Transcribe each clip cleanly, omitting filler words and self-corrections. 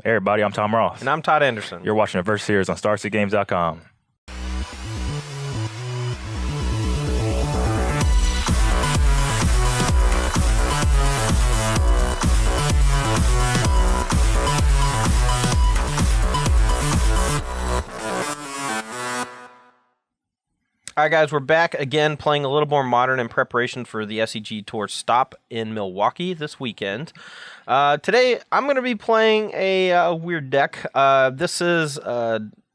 Hey everybody, I'm Tom Ross. And I'm Todd Anderson. You're watching a Verse Series on StarSeatGames.com. All right, guys, we're back again playing a little more modern in preparation for the SEG Tour stop in Milwaukee this weekend. Today, I'm going to be playing a weird deck. This is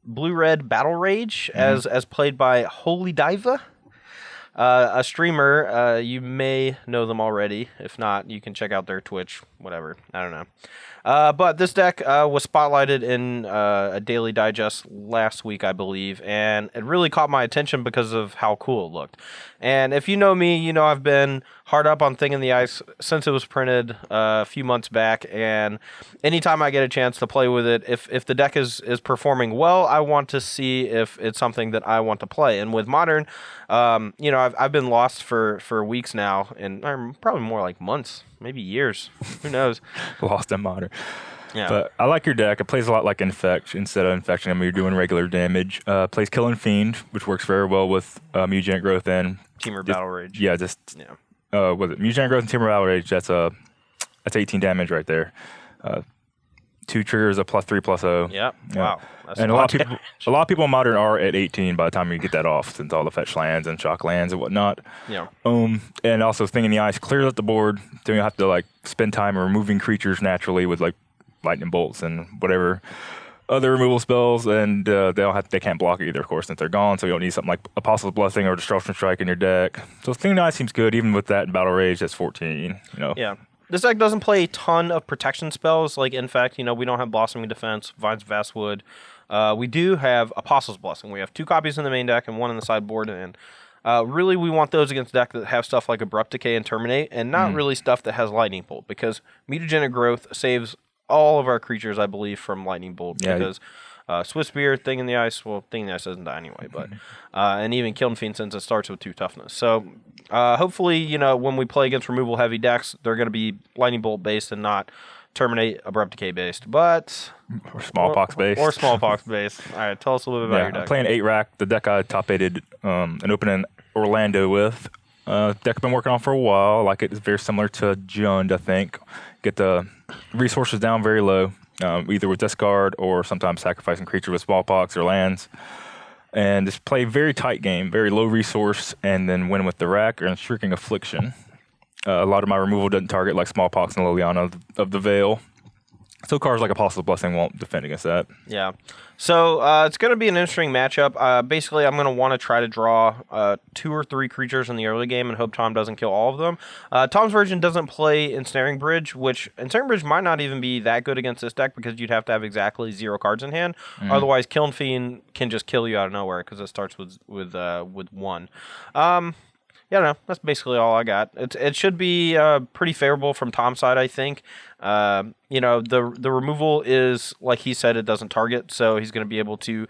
Blue-Red Battle Rage, as played by Holy Diva, a streamer. You may know them already. If not, you can check out their Twitch, whatever. I don't know. But this deck was spotlighted in a Daily Digest last week, I believe, and it really caught my attention because of how cool it looked. And if you know me, you know I've been hard up on Thing in the Ice since it was printed a few months back, and anytime I get a chance to play with it, if the deck is performing well, I want to see if it's something that I want to play. And with Modern, you know, I've been lost for weeks now, and probably more like months, maybe years. Who knows? Lost in Modern. Yeah. But I like your deck. It plays a lot like Infect instead of Infection. I mean, you're doing regular damage. Plays Killing Fiend, which works very well with Mutagenic Growth and Teamer Battle Rage. Yeah, was it Mutagenic Growth and Teamer Battle Rage? That's 18 damage right there. 2 triggers, a +3/+0. Yep. Yeah. Wow. That's and a lot of people in Modern are at 18 by the time you get that off, since all the fetch lands and shock lands and whatnot. Yeah. And also Thing in the Ice clears up the board, so you don't have to like spend time removing creatures naturally with like lightning bolts and whatever other removal spells, and they can't block it either, of course, since they're gone. So you don't need something like Apostle's Blessing or Destruction Strike in your deck. So Thing in the Ice seems good, even with that Battle Rage. That's 14. You know. Yeah. This deck doesn't play a ton of protection spells. Like, in fact, you know, we don't have Blossoming Defense, Vines of Vastwood. We do have Apostle's Blessing. We have 2 copies in the main deck and 1 in the sideboard. And really, we want those against decks that have stuff like Abrupt Decay and Terminate, and not really stuff that has Lightning Bolt, because Mutagenic Growth saves all of our creatures, I believe, from Lightning Bolt. Yeah, because Swift Spear, Thing in the Ice, well, Thing in the Ice doesn't die anyway, but and even Killing Fiend, since it starts with 2 toughness. So hopefully, you know, when we play against removal heavy decks, they're going to be Lightning Bolt based and not Terminate, Abrupt Decay based, but or Smallpox based. Or Smallpox based. All right, tell us a little bit about your deck. I'm playing 8-rack, the deck I top-aided an open in Orlando with. Deck I've been working on for a while. Like it's very similar to Jund, I think. Get the resources down very low, either with discard or sometimes sacrificing creatures with Smallpox or lands. And just play very tight game, very low resource, and then win with the rack or Shrieking Affliction. A lot of my removal doesn't target like Smallpox and Liliana of the Veil. So cards like Apostle's Blessing won't defend against that. Yeah. So it's going to be an interesting matchup. Basically, I'm going to want to try to draw 2 or 3 creatures in the early game and hope Tom doesn't kill all of them. Tom's version doesn't play Ensnaring Bridge, which Ensnaring Bridge might not even be that good against this deck because you'd have to have exactly 0 cards in hand. Otherwise, Killing Fiend can just kill you out of nowhere because it starts with 1. Yeah, no, that's basically all I got. It should be pretty favorable from Tom's side, I think. You know, the removal is, like he said, it doesn't target, so he's going to be able to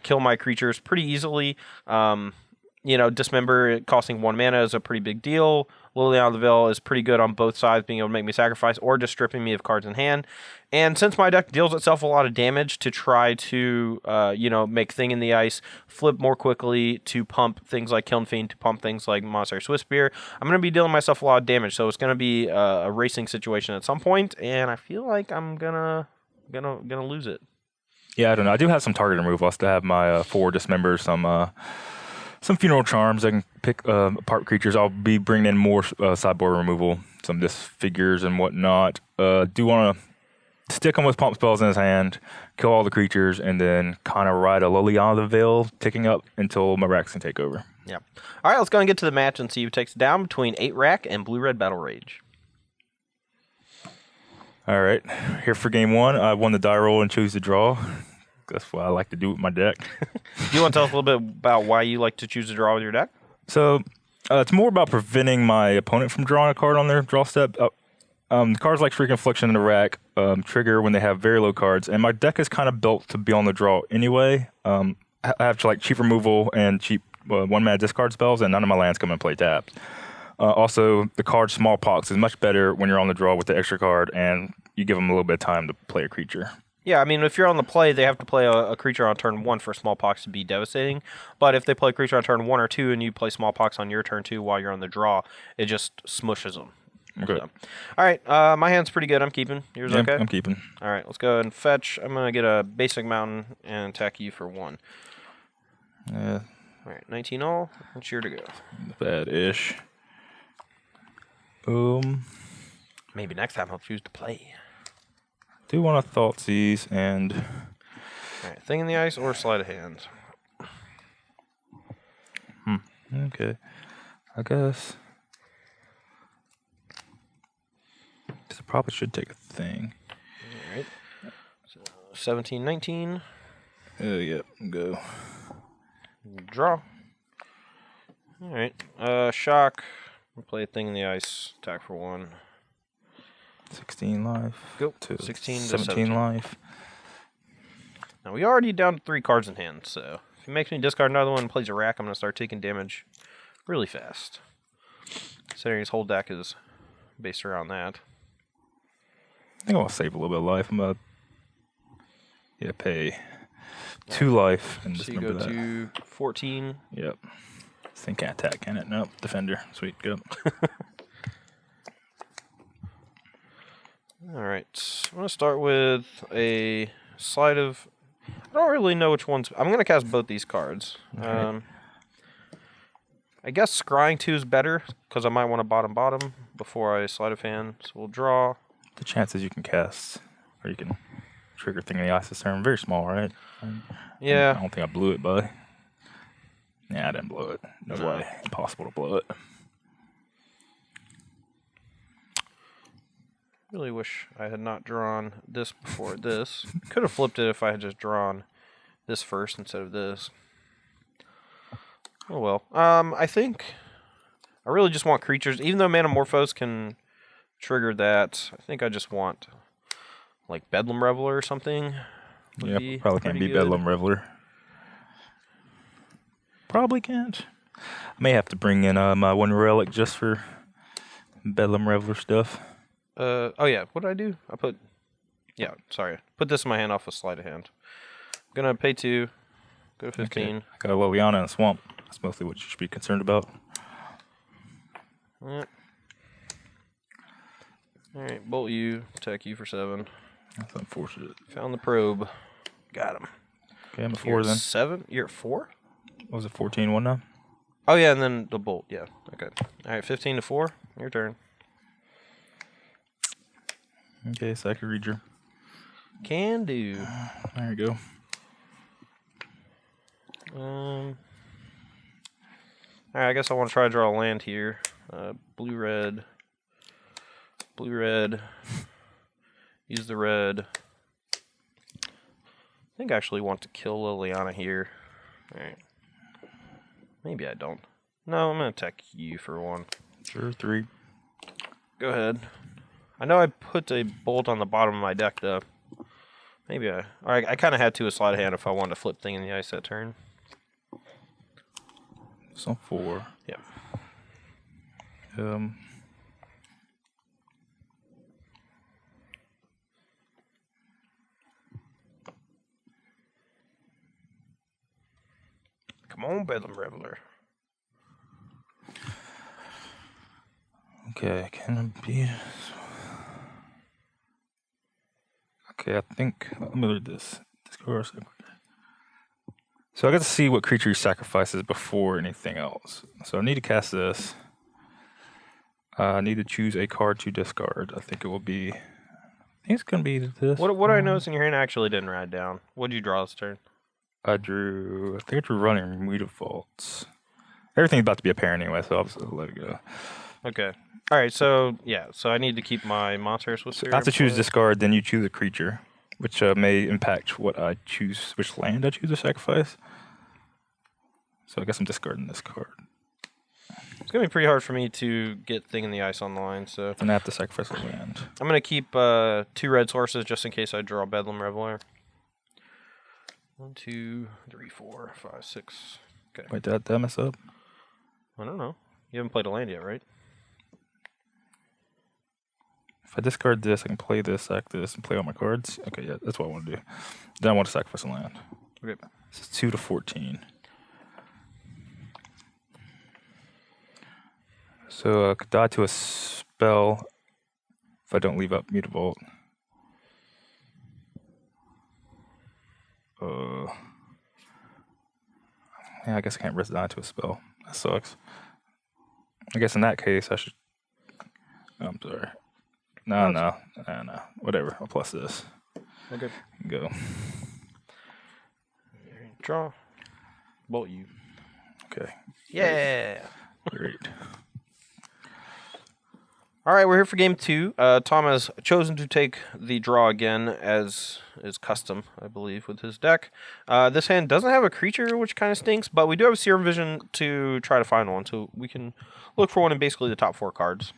kill my creatures pretty easily. You know, Dismember costing 1 mana is a pretty big deal. Liliana of the Veil is pretty good on both sides, being able to make me sacrifice or just stripping me of cards in hand. And since my deck deals itself a lot of damage to try to, you know, make Thing in the Ice flip more quickly, to pump things like Killing Fiend, to pump things like Monastery Swift Spear, I'm going to be dealing myself a lot of damage. So it's going to be a racing situation at some point, and I feel like I'm gonna lose it. Yeah, I don't know. I do have some target removal. I still have my 4 Dismembers, some Funeral Charms. I can pick apart creatures. I'll be bringing in more sideboard removal, some disfigures and whatnot. Do want to stick him with pump spells in his hand, kill all the creatures, and then kind of ride a Liliana of the Veil ticking up until my racks can take over. Yeah. All right, let's go and get to the match and see who takes it down between 8-rack and Blue-Red Battle Rage. All right, here for game 1. I won the die roll and choose to draw. That's what I like to do with my deck. Do you want to tell us a little bit about why you like to choose to draw with your deck? So it's more about preventing my opponent from drawing a card on their draw step. Cards like Shrieking Affliction in the rack trigger when they have very low cards, and my deck is kind of built to be on the draw anyway. I have like cheap removal and cheap 1-mana discard spells, and none of my lands come and play tapped. Also, the card Smallpox is much better when you're on the draw with the extra card, and you give them a little bit of time to play a creature. Yeah, I mean, if you're on the play, they have to play a creature on turn 1 for Smallpox to be devastating. But if they play a creature on turn 1 or 2 and you play Smallpox on your turn 2 while you're on the draw, it just smushes them. Okay. So. All right, my hand's pretty good. I'm keeping. Yours Yeah, okay? I'm keeping. All right, let's go ahead and fetch. I'm going to get a basic mountain and attack you for 1. Yeah, All right, 19 all. It's your to go. bad-ish. Maybe next time I'll choose to play. Do want to Thoughtseize and All right, thing in the ice or sleight of hand. okay, I guess. I probably should take a thing. All right. So 17, 19. Yep, go. Draw. All right. Shock. We'll play a thing in the ice. Attack for 1. 16 life. Go. To 16 to 17 life. Now we already down to 3 cards in hand, so if he makes me discard another one and plays a rack, I'm gonna start taking damage really fast. Considering his whole deck is based around that. I think I want to save a little bit of life. I'm gonna pay 2 life and just So you remember go that. to 14. Yep. This thing can't attack, can it? Nope. Defender. Sweet. Go. All right. I'm gonna start with a slide of. I don't really know which ones. I'm gonna cast both these cards. Okay. I guess scrying 2 is better because I might want to bottom before I slide of hand. So we'll draw. The chances you can cast or you can trigger thing in the ice this turn very small, right? Yeah. I don't think I blew it, buddy. Yeah, I didn't blow it. No way. Impossible to blow it. Really wish I had not drawn this before this. Could have flipped it if I had just drawn this first instead of this. Oh well. I think I really just want creatures. Even though Manamorphose can trigger that, I think I just want like Bedlam Reveler or something. Yeah, probably can't be good. Bedlam Reveler. Probably can't. I may have to bring in my 1 relic just for Bedlam Reveler stuff. Oh yeah, what did I do? I put. Yeah, sorry. Put this in my hand off a sleight of hand. I'm gonna pay 2. Go to 15. Okay. I got a Liliana and Swamp. That's mostly what you should be concerned about. Yep. Alright, bolt you, attack you for 7. That's unfortunate. Found the probe. Got him. Okay, I'm at You're 4 then. 7? You're at 4? What was it, 14-1 now? Oh yeah, and then the bolt, yeah. Okay. Alright, 15 to 4. Your turn. Okay, Psychic Reader. Can do. There you go. Alright, I guess I want to try to draw a land here. Blue red. Blue red. Use the red. I think I actually want to kill Liliana here. Alright. Maybe I don't. No, I'm going to attack you for 1. Sure, 3. Go ahead. I know I put a bolt on the bottom of my deck, though. Maybe I kind of had to a sleight of hand if I wanted to flip thing in the ice that turn. So 4. Yep. Come on, Bedlam Reveler. Okay, can it be? Okay, I think let me read this. So I got to see what creature he sacrifices before anything else. So I need to cast this. I need to choose a card to discard. I think it will be. I think it's gonna be this. What I noticed in your hand I actually didn't write down. What did you draw this turn? I think I drew running Remuda Faults. Everything's about to be apparent anyway, so I'll just let it go. Okay. All right. So yeah. So I need to keep my monsters with. I have to choose discard, then you choose a creature, which may impact what I choose, which land I choose to sacrifice. So I guess I'm discarding this card. It's gonna be pretty hard for me to get thing in the ice on the line. So Then I have to sacrifice a land. I'm gonna keep 2 red sources just in case I draw Bedlam Reveler. 1, 2, 3, 4, 5, 6. Okay. Wait, did I mess up? I don't know. You haven't played a land yet, right? If I discard this, I can play this, sack this, and play all my cards. Okay, yeah, that's what I want to do. Then I want to sacrifice a land. Okay. This is 2 to 14. So I could die to a spell if I don't leave up Mutavault. Yeah, I guess I can't risk dying to a spell. That sucks. I guess in that case, I should. I'm sorry. No. Whatever. I'll plus this. Okay. Go. Draw. Bolt you. Okay. Yeah. Great. All right, we're here for game 2. Tom has chosen to take the draw again, as is custom, I believe, with his deck. This hand doesn't have a creature, which kind of stinks, but we do have a Serum Vision to try to find one, so we can look for one in basically the top 4 cards.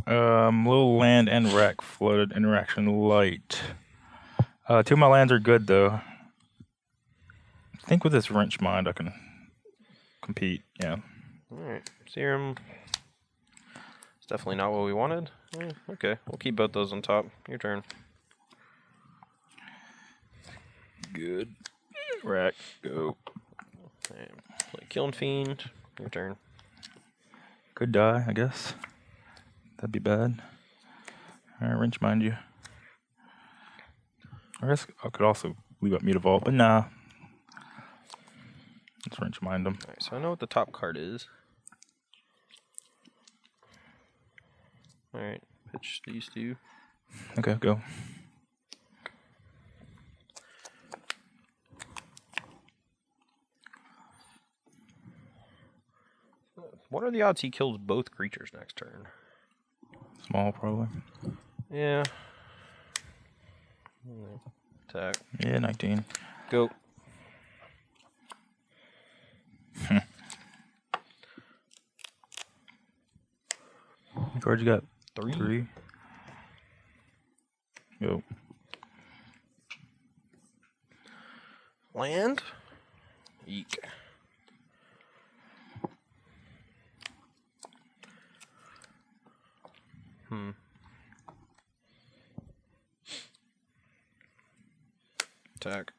Little land and wreck floated interaction light. 2 of my lands are good though. I think with this wrench mind I can compete. Yeah. All right, Serum. It's definitely not what we wanted. Okay, we'll keep both those on top. Your turn. Good. Rack. Go. Okay, play Kiln Fiend. Your turn. Could die, I guess. That'd be bad. All right, wrench mind you. I guess I could also leave up Mutavault, but nah. Let's wrench mind them. All right, so I know what the top card is. All right, pitch these 2. Okay, go. What are the odds he kills both creatures next turn? Small, probably. Yeah. Attack. Yeah, 19. Go. What cards you got? 3. 3. Go. Land. Eek. Attack.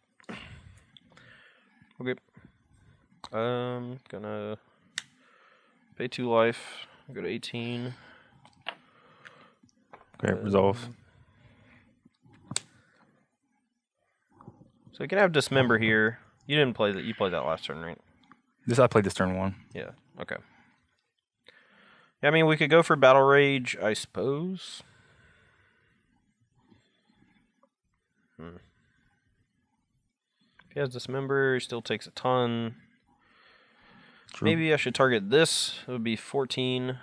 Okay. Gonna pay 2 life. Go to 18. Okay, resolve. So we can have Dismember here. You didn't play that. You played that last turn, right? I played this turn 1. Yeah. Okay. Yeah, I mean, we could go for Battle Rage, I suppose. If he has Dismember, he still takes a ton. True. Maybe I should target this. It would be 14.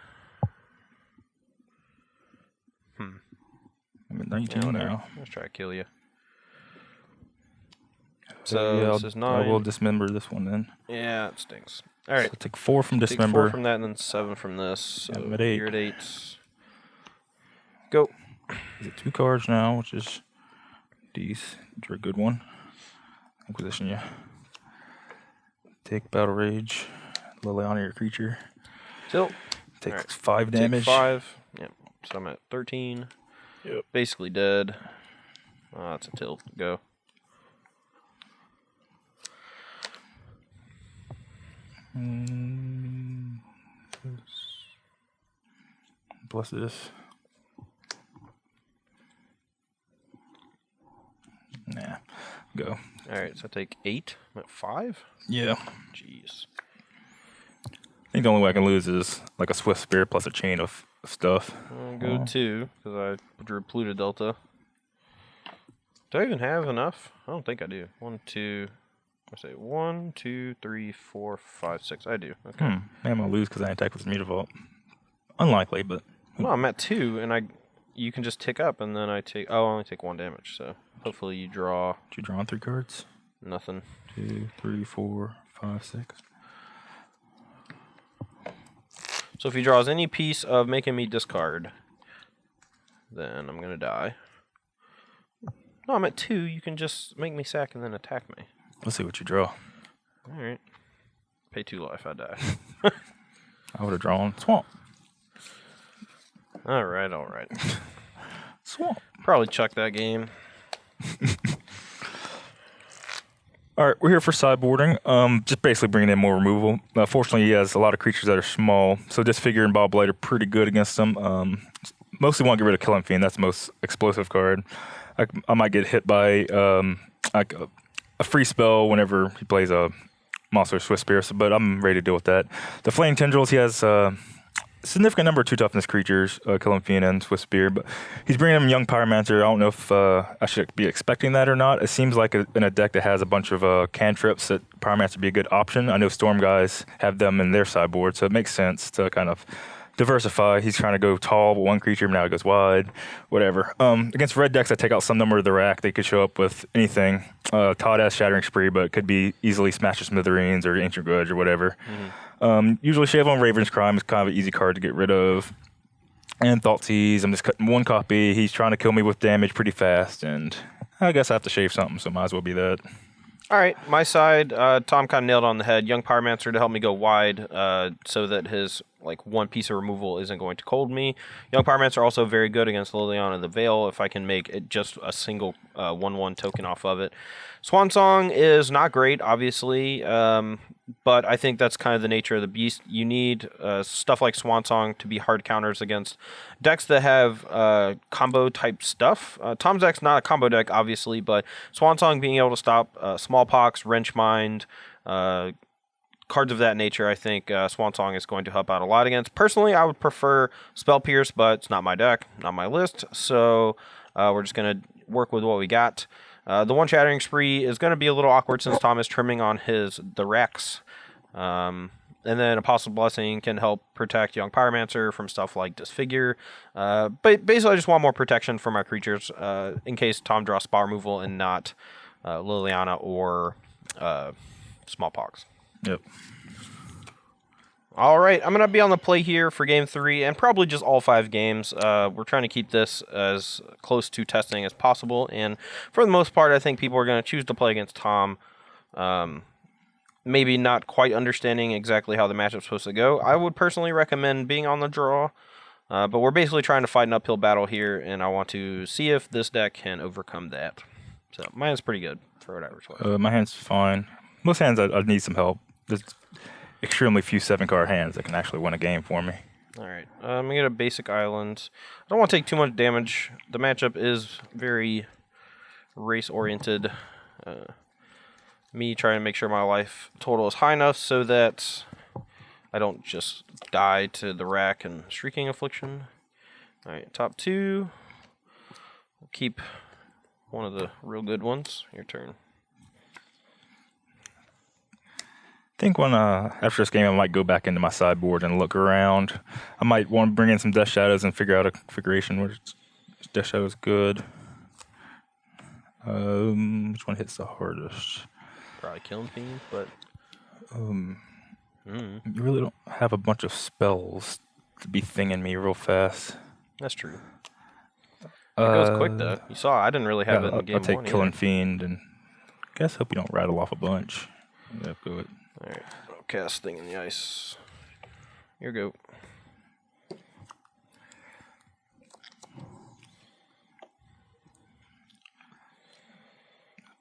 I'm at 19 now. Let's try to kill you. So yeah, this is 9. I will dismember this one then. Yeah, it stinks. All right. So take 4 from Take dismember. 4 from that and then 7 from this. So I'm at 8. you're at 8. Go. Is it 2 cards now, which is these. You're a good one. Inquisition, yeah. Take Battle Rage. Lily on your creature. Tilt. Take right. 5 damage. Take 5. Yep. So I'm at 13. Yep. Basically dead. That's a tilt. Go. Plus this. Nah. Go. Alright, so I take 8. I'm at 5? Yeah. Jeez. I think the only way I can lose is like a Swift Spirit plus a chain of stuff. I'll go 2, because I drew Pluto Delta. Do I even have enough? I don't think I do. 1, 2... I say 1, 2, 3, 4, 5, 6. I do. Okay. Maybe I'm gonna lose because I attack with Mutavault. Unlikely, but Well, I'm at 2, and you can just tick up, and then I only take 1 damage. So hopefully you draw. did you draw on 3 cards? Nothing. 2, 3, 4, 5, 6. So if he draws any piece of making me discard, then I'm gonna die. No, I'm at 2. You can just make me sack and then attack me. Let's see what you draw. All right. Pay 2 life. I die. I would have drawn Swamp. All right. Swamp. Probably chuck that game. All right, we're here for sideboarding. Just basically bringing in more removal. Fortunately, he has a lot of creatures that are small, so Disfigure and Ball Blade are pretty good against them. Mostly want to get rid of Killing Fiend. That's the most explosive card. I might get hit by like a free spell whenever he plays a monster Swiss Spear, but I'm ready to deal with that. The Flame Tendrils, he has significant number of 2 toughness creatures, Killing Fiend and Swiss Spear, but he's bringing him Young Pyromancer. I don't know if I should be expecting that or not. It seems like in a deck that has a bunch of cantrips that Pyromancer would be a good option. I know Storm guys have them in their sideboard, so it makes sense to kind of diversify. He's trying to go tall, but one creature, now he goes wide, whatever. Against red decks that take out some number of the rack, they could show up with anything. Todd has Shattering Spree, but it could be easily Smash to Smithereens or Ancient Grudge or whatever. Usually Shave on Raven's Crime is kind of an easy card to get rid of. And Thoughtseize, I'm just cutting 1 copy. He's trying to kill me with damage pretty fast, and I guess I have to shave something, so might as well be that. All right, my side, Tom kind of nailed on the head. Young Pyromancer to help me go wide so that his like 1 piece of removal isn't going to cold me. Young Pyromancer also very good against Liliana the Veil if I can make it just a single 1/1 token off of it. Swan Song is not great, obviously, but I think that's kind of the nature of the beast. You need stuff like Swan Song to be hard counters against decks that have combo type stuff. Tom's deck's not a combo deck, obviously, but Swan Song being able to stop Smallpox, Wrench Mind, cards of that nature, I think Swan Song is going to help out a lot against. Personally, I would prefer Spell Pierce, but it's not my deck, not my list, so we're just going to work with what we got. The 1 Shattering Spree is going to be a little awkward since Tom is trimming on the Rex. And then Apostle Blessing can help protect Young Pyromancer from stuff like Disfigure. But basically, I just want more protection for my creatures in case Tom draws spell removal and not Liliana or Smallpox. Yep. All right, I'm going to be on the play here for Game 3 and probably just all 5 games. We're trying to keep this as close to testing as possible, and for the most part, I think people are going to choose to play against Tom, maybe not quite understanding exactly how the matchup's supposed to go. I would personally recommend being on the draw, but we're basically trying to fight an uphill battle here, and I want to see if this deck can overcome that. So, my hand's pretty good for what I was. My hand's fine. Most hands I need some help. There's extremely few 7-card hands that can actually win a game for me. All right, I'm going to get a basic island. I don't want to take too much damage. The matchup is very race-oriented. Me trying to make sure my life total is high enough so that I don't just die to the rack and Shrieking Affliction. All right, top 2. We'll keep one of the real good ones. Your turn. I think after this game, I might go back into my sideboard and look around. I might want to bring in some Death Shadows and figure out a configuration where Death Shadow is good. Which one hits the hardest? Probably Killing Fiend, but you really don't have a bunch of spells to be thinging me real fast. That's true. It goes quick though. You saw I didn't really have it in game 1. I'll take Killing Fiend and I guess hope you don't rattle off a bunch. Yeah, go it. All right, I'll cast Thing in the Ice. Here you go.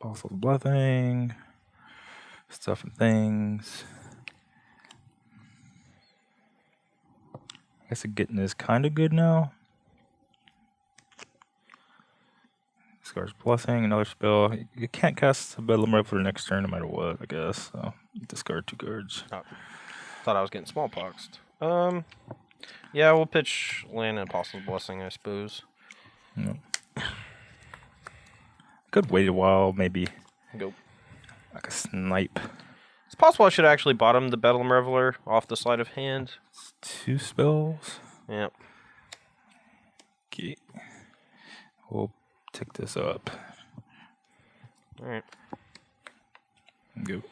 Apostle Blessing. Stuff and things. I guess the getting is kind of good now. Discards Blessing, another spell. You can't cast a Bedlam Reveler next turn no matter what, I guess. So discard 2 cards. Oh, thought I was getting Smallpoxed. Yeah, we'll pitch land and Apostle's Blessing, I suppose. Yep. Could wait a while, maybe. Go. Like a snipe. It's possible I should actually bottom the Bedlam Reveler off the sleight of hand. 2 spells. Yep. Okay. We'll tick this up. Alright. Go.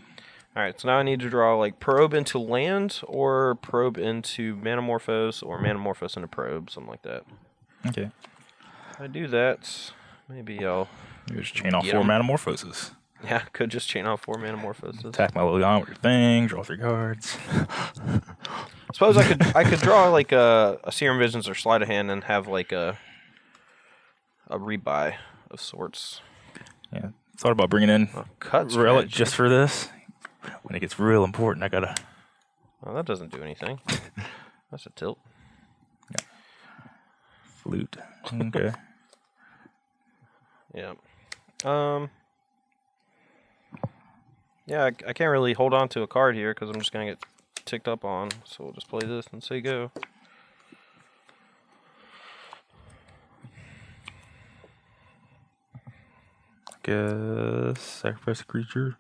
Alright, so now I need to draw like Probe into land or Probe into Manamorphose or Manamorphose into Probe, something like that. Okay. If I do that, maybe I'll... You just chain off 4 Manamorphoses. Yeah, could just chain off 4 Manamorphoses. Attack my Liliana with your thing, draw 3 cards. Suppose I could draw like a Serum Visions or Sleight of Hand and have like a a rebuy of sorts. Yeah, thought about bringing in Cut relic strategy. just for this. When it gets real important, I gotta. Oh, that doesn't do anything. That's a tilt. Flute. Okay. Yeah. Yeah, I can't really hold on to a card here because I'm just gonna get ticked up on. So we'll just play this and say go. Guess sacrifice a creature.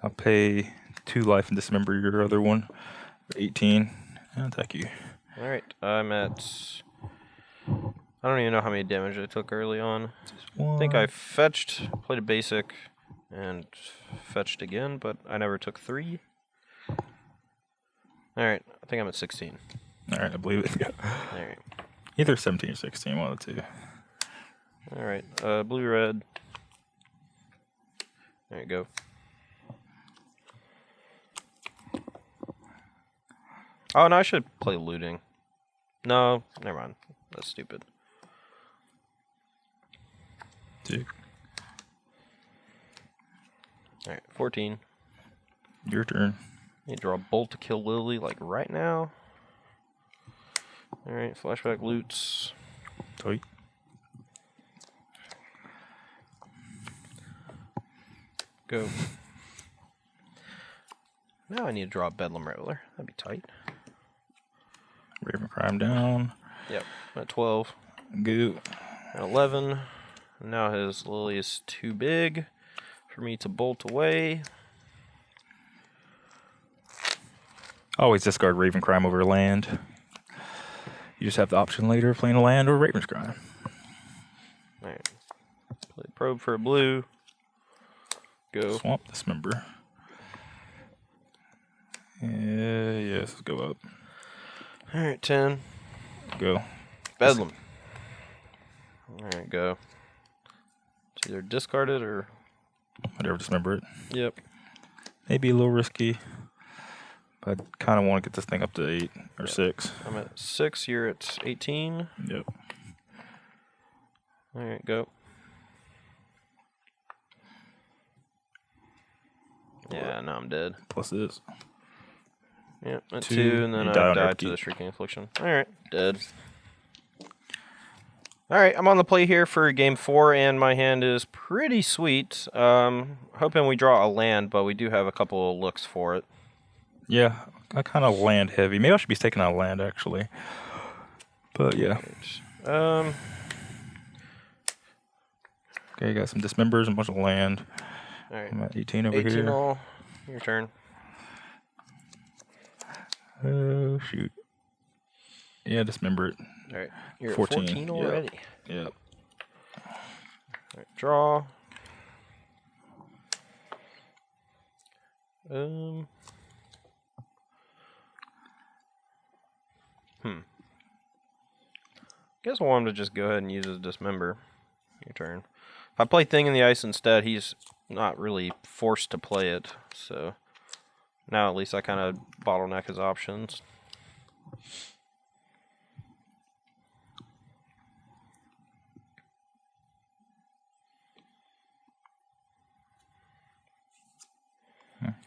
I'll pay 2 life and dismember your other one. 18. I'll attack you. All right, I'm at. I don't even know how many damage I took early on. I think I fetched, played a basic, and fetched again, but I never took 3. All right, I think I'm at 16. All right, I believe it. Yeah. All right. Either 17 or 16, one of the two. All right, blue red. There you go. Oh, no, I should play looting. No, never mind. That's stupid. Two. All right, 14. Your turn. You draw a bolt to kill Lily, like right now. All right, flashback loots. Tight. Go. Now I need to draw a Bedlam Reveler. That'd be tight. Raven Crime down. Yep, at 12. Go. At 11. Now his Lily is too big for me to bolt away. Always discard Raven Crime over land. You just have the option later of playing a land or Raven's Crime. Alright. Play probe for a blue. Go. Swamp Dismember. Yes, let's go up. Alright, 10. Go. Bedlam. Alright, go. It's either discard it or. Whatever, dismember it. Yep. Maybe a little risky. But I kind of want to get this thing up to 8 or 6. I'm at 6. You're at 18. Yep. Alright, go. Yeah, now I'm dead. Plus this. Yep, at 2, 2, and then you I die under died to upkeep. the Shrieking Affliction. Alright, dead. Alright, I'm on the play here for game 4, and my hand is pretty sweet. Hoping we draw a land, but we do have a couple of looks for it. Yeah, I kind of land heavy. Maybe I should be taking out land, actually. But yeah. Um, Okay, got some dismembers and a bunch of land. Alright, I'm at 18 over 18 here. all. Your turn. Oh, shoot. Yeah, dismember it. Alright, you're 14, at 14 yeah. already. Yep. Alright, draw. Um. Guess I want him to just go ahead and use his dismember. Your turn. If I play Thing in the Ice instead, he's not really forced to play it. So now at least I kind of bottleneck his options.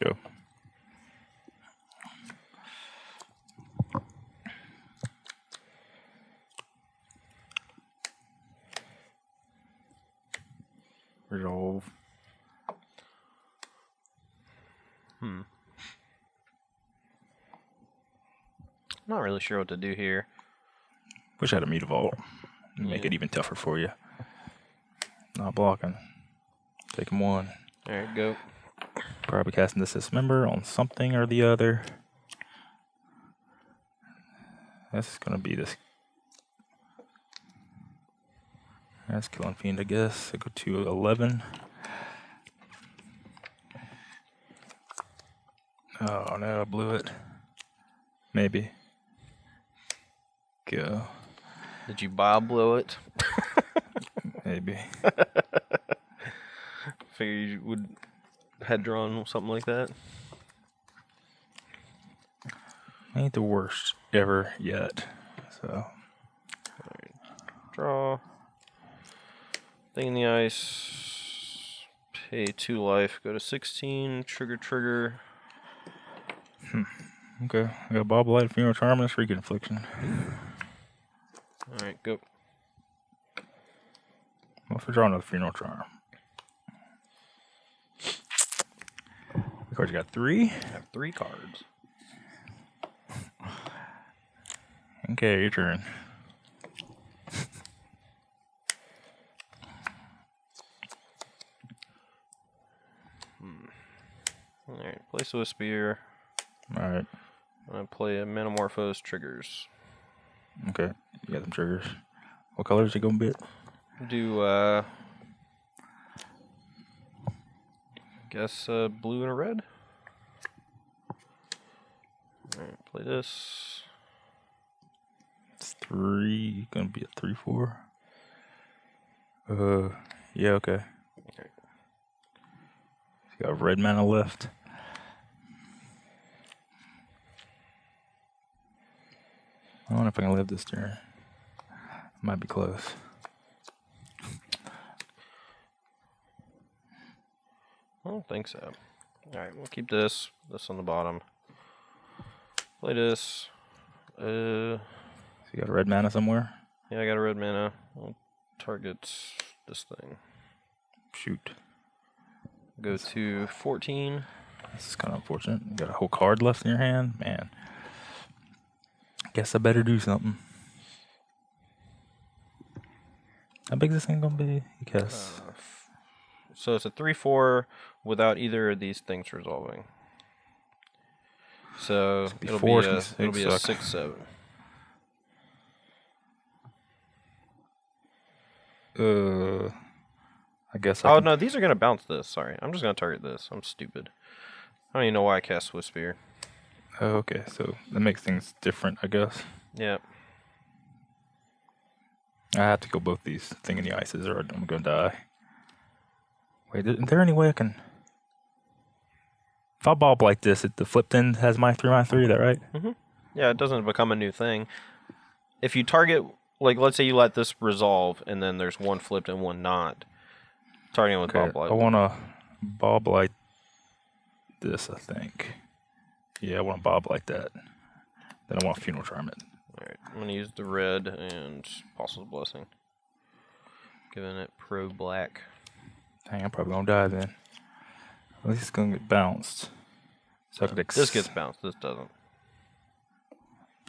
Go. Resolve. Not really sure what to do here. Wish I had a Mute Vault. Make Yeah. it even tougher for you. Not blocking. Taking 1. Alright, go. Probably casting this dismember on something or the other. That's gonna be this. That's Killing Fiend, I guess. I go to 11. Oh no, I blew it. Maybe. Go. Did you Bob blow it? Maybe. Figured you would had drawn something like that. Ain't the worst ever yet. So. Draw. Thing in the ice. Pay 2 life. Go to 16. Trigger. Okay. I got Bob Light, Funeral Charm, and Shriek Infliction. Alright, go. Well, if we draw another Funeral Charm. The cards you got 3? I have 3 cards. Okay, your turn. Alright, play Swiss Spear. Alright. I'm going to play a Metamorphose triggers. Okay. You got them triggers. What colors you gonna bit? Do, guess blue and a red. Alright, play this. It's 3. Gonna be a 3/4. Yeah, okay. Okay. You got red mana left. I don't know if I can live this turn. Might be close. I don't think so. Alright, we'll keep this on the bottom. Play this. So you got a red mana somewhere? Yeah, I got a red mana. I'll target this thing. Shoot. Go to 14. This is kind of unfortunate. You got a whole card left in your hand? Man. Guess I better do something. How big is this thing gonna be? I guess. So it's a 3/4 without either of these things resolving. So it'll be a 6/7. I guess. Oh no, these are gonna bounce this. Sorry, I'm just gonna target this. I'm stupid. I don't even know why I cast Swiss Spear. Oh, okay, so that makes things different, I guess. Yeah. I have to go both these thing in the ices, or I'm gonna die. Wait, is there any way I can? If I bob like this, the flipped end has my 3/3. Is that right? Mm-hmm. Yeah, it doesn't become a new thing. If you target, like, let's say you let this resolve, and then there's one flipped and one not. Targeting with Bob Light. I want to bob like this, I think. Yeah, I want to bob like that. Then I want to Funeral Charm it. Alright, I'm going to use the red and Apostle's Blessing. Giving it pro black. Dang, I'm probably going to die then. At least it's going to get bounced. So I could this gets bounced, this doesn't.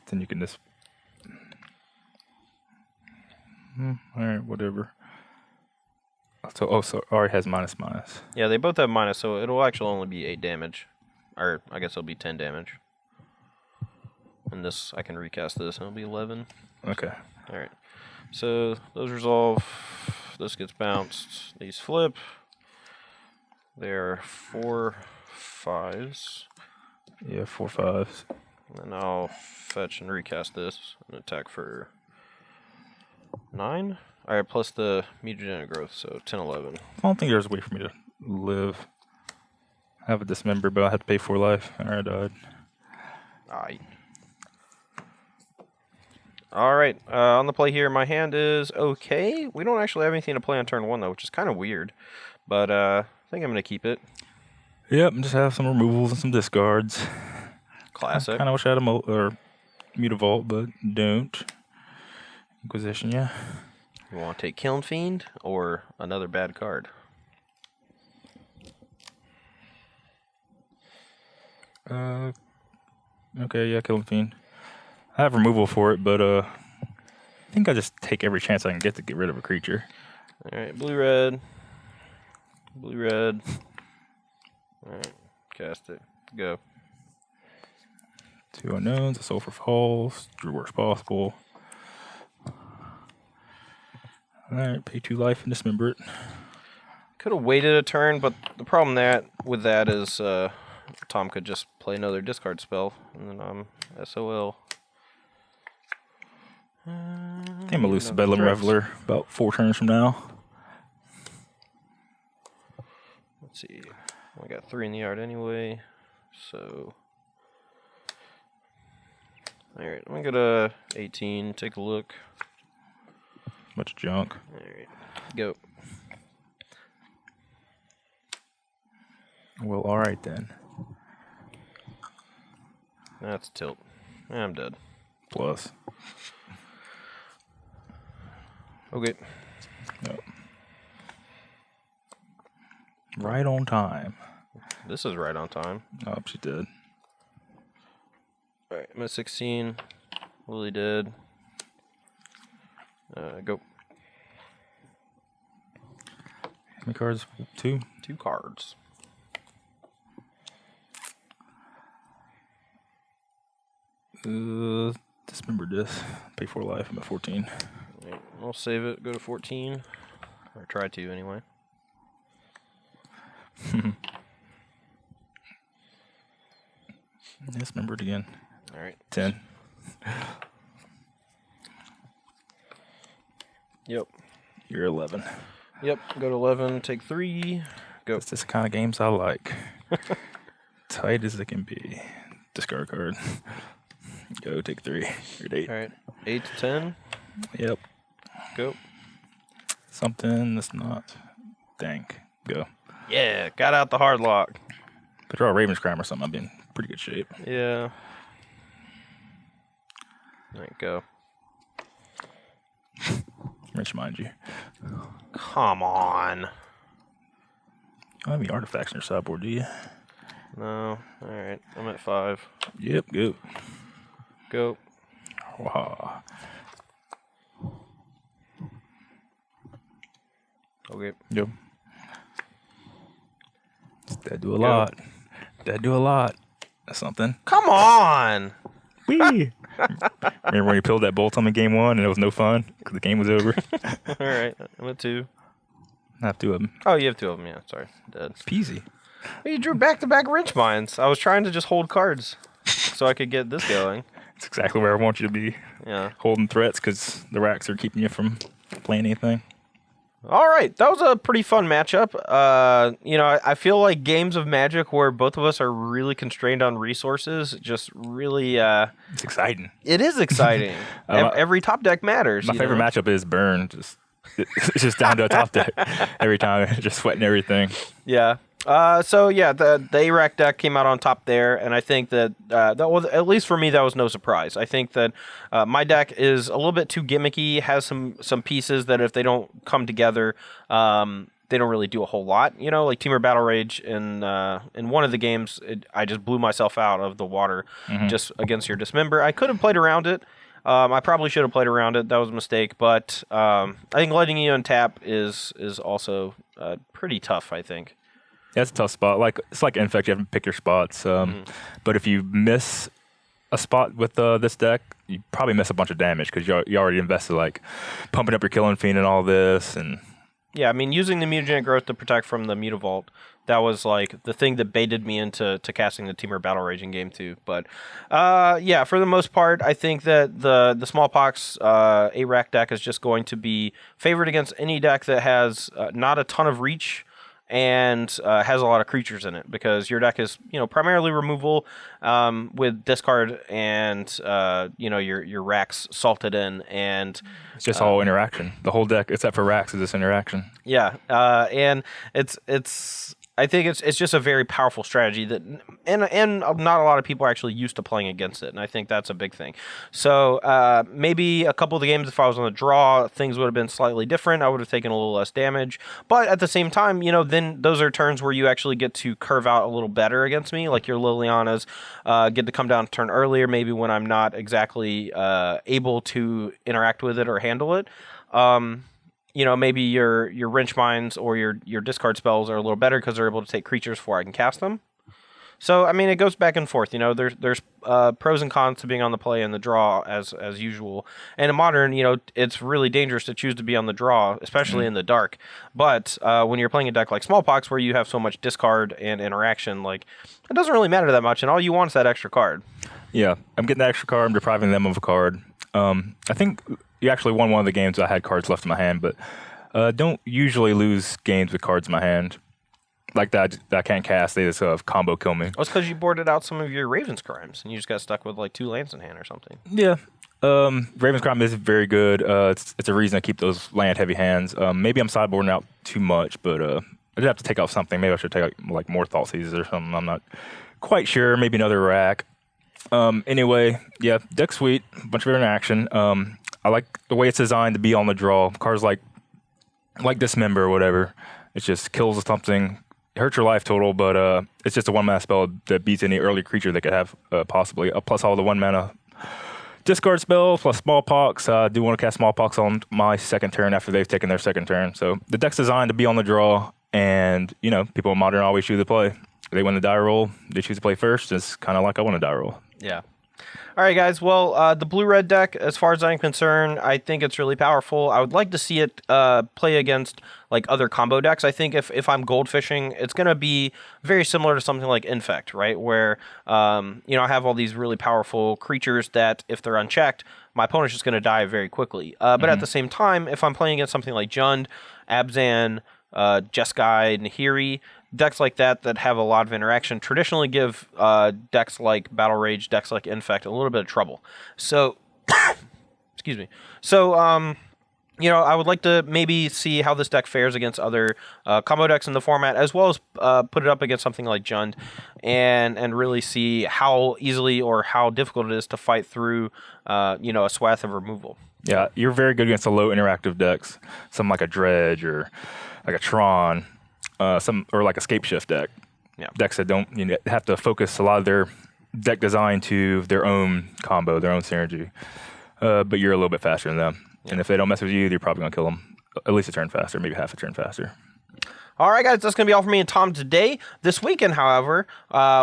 Then you can just... Alright, whatever. So Ari has minus. Yeah, they both have minus, so it'll actually only be 8 damage. Or, I guess it'll be 10 damage. And this, I can recast this, and it'll be 11. Okay. Alright. So, those resolve. This gets bounced. These flip. They're 4 5s. Yeah, 4 5s. And then I'll fetch and recast this and attack for 9. Alright, plus the mutagenic growth, so 10 11. I don't think there's a way for me to live. I have a dismember, but I have to pay 4 life. I died. Aye. Alright, on the play here, my hand is okay. We don't actually have anything to play on turn 1, though, which is kind of weird. But I think I'm going to keep it. Yep, just have some removals and some discards. Classic. I kind of wish I had a Mutavault, but don't. Inquisition, yeah. You want to take Kiln Fiend or another bad card? Okay, yeah, Killing Fiend. I have removal for it, but I think I just take every chance I can get to get rid of a creature. Alright, blue-red. Blue-red. Alright, cast it. Go. 2 unknowns, a Sulphur Falls, drew worst possible. Alright, pay 2 life and dismember it. Could have waited a turn, but the problem with that is Tom could just play another discard spell, and then I'm SOL. I think I'm gonna lose to Bedlam Reveler about 4 turns from now. Let's see. I got 3 in the yard anyway, so. Alright, I'm gonna go to 18, take a look. Bunch of junk. Alright, go. Well, all right then. That's tilt. I'm dead. Plus. Okay. Yep. Right on time. This is right on time. Oh, she did. All right, I'm at 16. Lily did. Go. How many cards? 2? 2 cards. Dismember this. Pay 4 life. I'm at 14. Right, I'll save it. Go to 14. Or try to, anyway. Dismembered again. All right. 10. Yep. You're 11. Yep. Go to 11. Take 3. Go. That's just the kind of games I like. Tight as it can be. Discard card. Go, take 3. You're at 8. All right. 8 to 10. Yep. Go. Something that's not. Dang. Go. Yeah. Got out the hard lock. Could draw a Raven's Crime or something. I'd be in pretty good shape. Yeah. All right. Go. Rich, mind you. Come on. You don't have any artifacts in your sideboard, do you? No. All right. I'm at 5. Yep, go. Go. Wow. Okay. Yep. That do a lot. That do a lot. That's something. Come on. Whee! Remember when you peeled that bolt on me game 1 and it was no fun because the game was over? All right. I'm at 2. I have 2 of them. Oh, you have 2 of them. Yeah. Sorry. Dead. Peasy. You drew back-to-back wrench mines. I was trying to just hold cards so I could get this going. It's exactly where I want you to be. Yeah. Holding threats because the racks are keeping you from playing anything. All right. That was a pretty fun matchup. I feel like games of Magic where both of us are really constrained on resources just really... It's exciting. It is exciting. Every top deck matters. My favorite matchup is Burn. It's just down to a top deck every time, just sweating everything. Yeah. The A-Rack deck came out on top there, and I think that was, at least for me, that was no surprise. I think that my deck is a little bit too gimmicky, has some pieces that if they don't come together, they don't really do a whole lot. You know, like Temur Battle Rage in one of the games, I just blew myself out of the water just against your Dismember. I could have played around it. I probably should have played around it. That was a mistake, but I think letting you untap is also pretty tough, I think. Yeah, it's a tough spot. It's like Infect. You have to pick your spots. But if you miss a spot with this deck, you probably miss a bunch of damage because you already invested pumping up your Killing Fiend and all this. And yeah, I mean, using the Mutagenic Growth to protect from the Mutavault, that was the thing that baited me into casting the Temur Battle Rage in game 2. But for the most part, I think that the Smallpox A-Rack deck is just going to be favored against any deck that has not a ton of reach and has a lot of creatures in it, because your deck is primarily removal with discard and your racks salted in, and it's just all interaction. The whole deck, except for racks, is this interaction. Yeah, and it's I think it's just a very powerful strategy that, and not a lot of people are actually used to playing against it, and I think that's a big thing. So maybe a couple of the games, if I was on the draw, things would have been slightly different. I would have taken a little less damage, but at the same time, then those are turns where you actually get to curve out a little better against me, like your Liliana's get to come down a turn earlier, maybe when I'm not exactly able to interact with it or handle it. Maybe your wrench mines or your discard spells are a little better because they're able to take creatures before I can cast them. So, I mean, it goes back and forth. There's pros and cons to being on the play and the draw as usual. And in Modern, it's really dangerous to choose to be on the draw, especially in the dark. But when you're playing a deck like Smallpox, where you have so much discard and interaction, it doesn't really matter that much, and all you want is that extra card. Yeah, I'm getting that extra card. I'm depriving them of a card. I think you actually won one of the games I had cards left in my hand, but don't usually lose games with cards in my hand. Like that I can't cast. They just combo kill me. Well, it's because you boarded out some of your Raven's Crimes, and you just got stuck with 2 lands in hand or something. Yeah. Raven's Crime is very good. It's a reason I keep those land-heavy hands. Maybe I'm sideboarding out too much, but I did have to take out something. Maybe I should take out like more Thought Seizes or something. I'm not quite sure. Maybe another rack. Anyway, yeah, deck's sweet. A bunch of interaction. I like the way it's designed to be on the draw. Cards like Dismember or whatever. It just kills something. It hurts your life total, but it's just a 1-mana spell that beats any early creature they could have, possibly. Plus all the 1-mana discard spells, plus Smallpox. I do want to cast Smallpox on my second turn after they've taken their second turn. So the deck's designed to be on the draw, and, people in Modern always choose to play. They win the die roll. They choose to play first. It's kind of like I won a die roll. Yeah. All right, guys. Well, the blue-red deck, as far as I'm concerned, I think it's really powerful. I would like to see it play against like other combo decks. I think if I'm gold fishing, it's going to be very similar to something like Infect, right? Where I have all these really powerful creatures that if they're unchecked, my opponent's just going to die very quickly. But at the same time, if I'm playing against something like Jund, Abzan, Jeskai, Nahiri, decks like that have a lot of interaction traditionally give decks like Battle Rage, decks like Infect a little bit of trouble. So, excuse me. So, I would like to maybe see how this deck fares against other combo decks in the format, as well as put it up against something like Jund, and really see how easily or how difficult it is to fight through, a swath of removal. Yeah, you're very good against the low interactive decks, something like a Dredge or like a Tron. Or like a Scape Shift deck. Yeah. Decks that don't have to focus a lot of their deck design to their own combo, their own synergy. But you're a little bit faster than them. Yeah. And if they don't mess with you, you're probably going to kill them at least a turn faster, maybe half a turn faster. All right, guys, that's going to be all for me and Tom today. This weekend, however,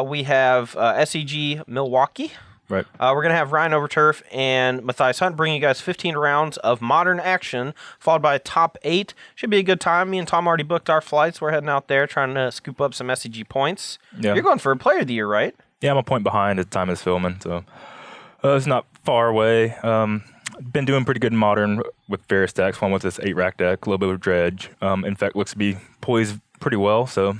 we have SEG Milwaukee. Right. We're going to have Ryan Overturf and Matthias Hunt bringing you guys 15 rounds of Modern action, followed by a top 8. Should be a good time. Me and Tom already booked our flights. We're heading out there trying to scoop up some SCG points. Yeah. You're going for a Player of the Year, right? Yeah, I'm a point behind at the time of this filming, so it's not far away. Been doing pretty good in Modern with various decks. One with this 8-rack deck, a little bit of Dredge. In fact, looks to be poised pretty well, so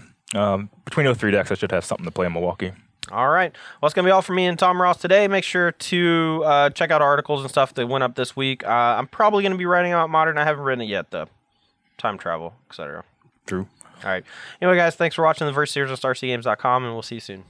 between those 3 decks, I should have something to play in Milwaukee. All right. Well, it's going to be all for me and Tom Ross today. Make sure to check out articles and stuff that went up this week. I'm probably going to be writing about Modern. I haven't written it yet, though. Time travel, etc. True. All right. Anyway, guys, thanks for watching the Verse Series on StarCGames.com, and we'll see you soon.